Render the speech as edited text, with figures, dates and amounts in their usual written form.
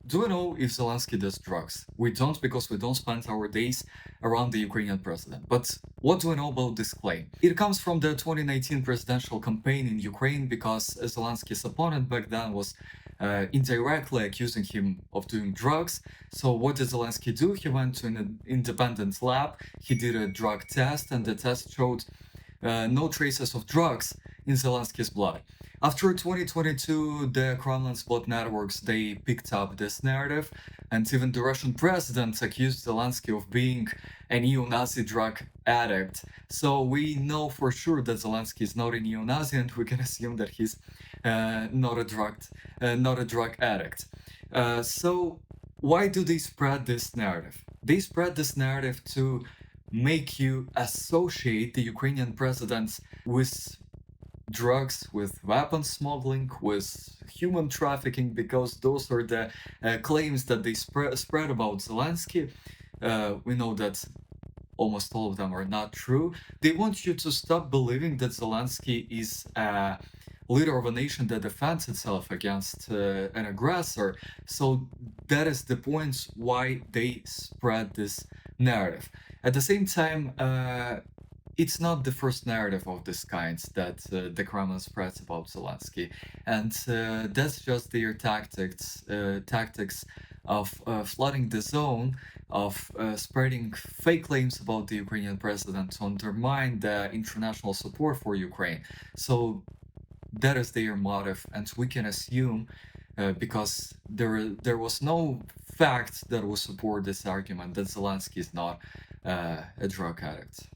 Do we know if Zelensky does drugs? We don't, because we don't spend our days around the Ukrainian president. But what do we know about this claim? It comes from the 2019 presidential campaign in Ukraine, because Zelensky's opponent back then was indirectly accusing him of doing drugs. So what did Zelensky do? He went to an independent lab, he did a drug test, and the test showed no traces of drugs in Zelensky's blood. After 2022, the Kremlin's bot networks, they picked up this narrative, and even the Russian president accused Zelensky of being a neo-Nazi drug addict. So we know for sure that Zelensky is not a neo-Nazi, and we can assume that he's not a drug addict. So why do they spread this narrative? They spread this narrative to make you associate the Ukrainian president with drugs, with weapons smuggling, with human trafficking, because those are the claims that they spread about Zelensky. We know that almost all of them are not true. They want you to stop believing that Zelensky is a leader of a nation that defends itself against an aggressor. So that is the point why they spread this narrative. At the same time, it's not the first narrative of this kind that the Kremlin spreads about Zelensky, and that's just their tactics of flooding the zone, of spreading fake claims about the Ukrainian president to undermine the international support for Ukraine. So that is their motive, and we can assume, because there was no fact that would support this argument, that Zelensky is not a drug addict.